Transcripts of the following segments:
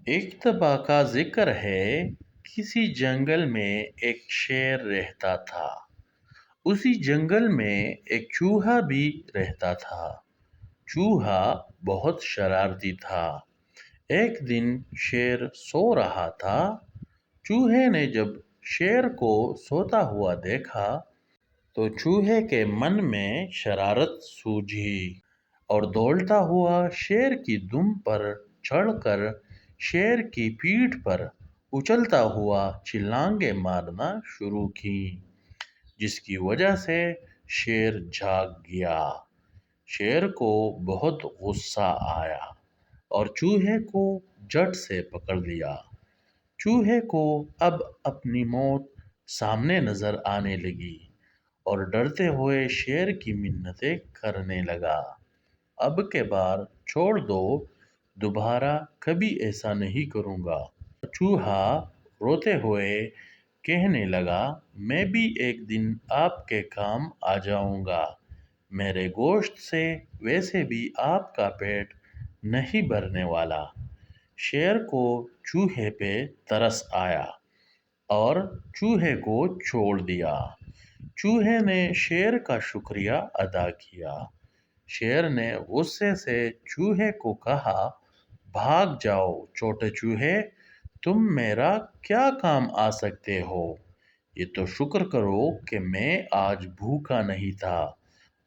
ایک دفعہ کا ذکر ہے، کسی جنگل میں ایک شیر رہتا تھا۔ اسی جنگل میں ایک چوہا بھی رہتا تھا۔ چوہا بہت شرارتی تھا۔ ایک دن شیر سو رہا تھا۔ چوہے نے جب شیر کو سوتا ہوا دیکھا تو چوہے کے من میں شرارت سوجھی اور دوڑتا ہوا شیر کی دم پر چڑھ کر شیر کی پیٹھ پر اچھلتا ہوا چھلانگیں مارنا شروع کی، جس کی وجہ سے شیر جاگ گیا۔ شیر کو بہت غصہ آیا اور چوہے کو جڑ سے پکڑ لیا۔ چوہے کو اب اپنی موت سامنے نظر آنے لگی اور ڈرتے ہوئے شیر کی منتیں کرنے لگا، اب کے بار چھوڑ دو، دوبارہ کبھی ایسا نہیں کروں گا۔ چوہا روتے ہوئے کہنے لگا، میں بھی ایک دن آپ کے کام آ جاؤں گا۔ میرے گوشت سے ویسے بھی آپ کا پیٹ نہیں بھرنے والا۔ شیر کو چوہے پہ ترس آیا اور چوہے کو چھوڑ دیا۔ چوہے نے شیر کا شکریہ ادا کیا۔ شیر نے غصے سے چوہے کو کہا، بھاگ جاؤ چھوٹے چوہے، تم میرا کیا کام آ سکتے ہو؟ یہ تو شکر کرو کہ میں آج بھوکا نہیں تھا،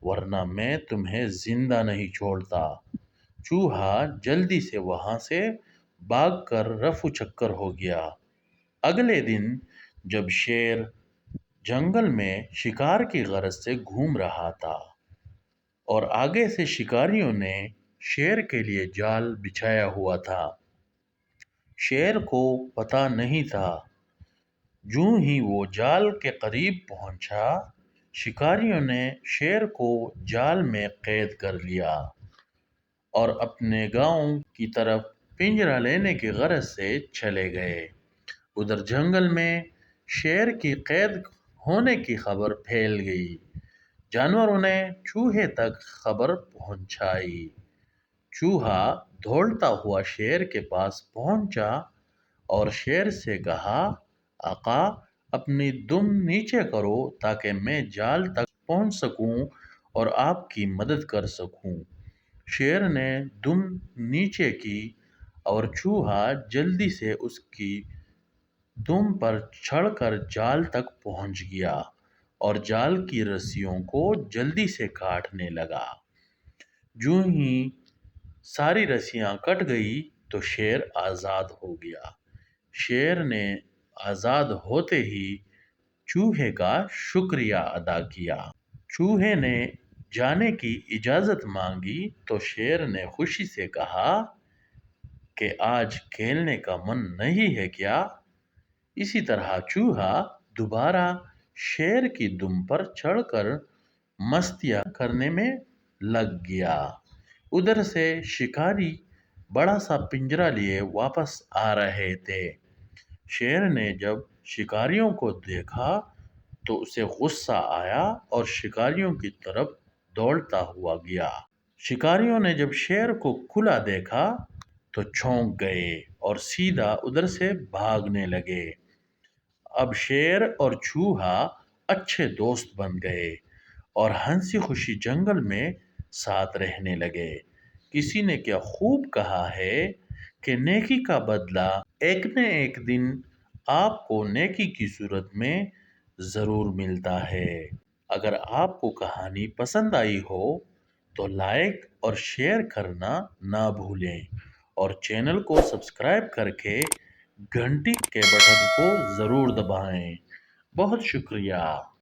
ورنہ میں تمہیں زندہ نہیں چھوڑتا۔ چوہا جلدی سے وہاں سے بھاگ کر رفو چکر ہو گیا۔ اگلے دن جب شیر جنگل میں شکار کی غرض سے گھوم رہا تھا اور آگے سے شکاریوں نے شیر کے لیے جال بچھایا ہوا تھا، شیر کو پتہ نہیں تھا۔ جوں ہی وہ جال کے قریب پہنچا، شکاریوں نے شیر کو جال میں قید کر لیا اور اپنے گاؤں کی طرف پنجرہ لینے کی غرض سے چلے گئے۔ ادھر جنگل میں شیر کی قید ہونے کی خبر پھیل گئی۔ جانوروں نے چوہے تک خبر پہنچائی۔ چوہا دوڑتا ہوا شیر کے پاس پہنچا اور شیر سے کہا، آقا، اپنی دم نیچے کرو تاکہ میں جال تک پہنچ سکوں اور آپ کی مدد کر سکوں۔ شیر نے دم نیچے کی اور چوہا جلدی سے اس کی دم پر چڑھ کر جال تک پہنچ گیا اور جال کی رسیوں کو جلدی سے کاٹنے لگا۔ جوں ہی ساری رسیاں کٹ گئی تو شیر آزاد ہو گیا۔ شیر نے آزاد ہوتے ہی چوہے کا شکریہ ادا کیا۔ چوہے نے جانے کی اجازت مانگی تو شیر نے خوشی سے کہا کہ آج کھیلنے کا من نہیں ہے کیا؟ اسی طرح چوہا دوبارہ شیر کی دم پر چڑھ کر مستیاں کرنے میں لگ گیا۔ ادھر سے شکاری بڑا سا پنجرہ لیے واپس آ رہے تھے۔ شیر نے جب شکاریوں کو دیکھا تو اسے غصہ آیا اور شکاریوں کی طرف دوڑتا ہوا گیا۔ شکاریوں نے جب شیر کو کھلا دیکھا تو چونک گئے اور سیدھا ادھر سے بھاگنے لگے۔ اب شیر اور چوہا اچھے دوست بن گئے اور ہنسی خوشی جنگل میں ساتھ رہنے لگے۔ کسی نے کیا خوب کہا ہے کہ نیکی کا بدلہ ایک نہ ایک دن آپ کو نیکی کی صورت میں ضرور ملتا ہے۔ اگر آپ کو کہانی پسند آئی ہو تو لائک اور شیئر کرنا نہ بھولیں اور چینل کو سبسکرائب کر کے گھنٹی کے بٹن کو ضرور دبائیں۔ بہت شکریہ۔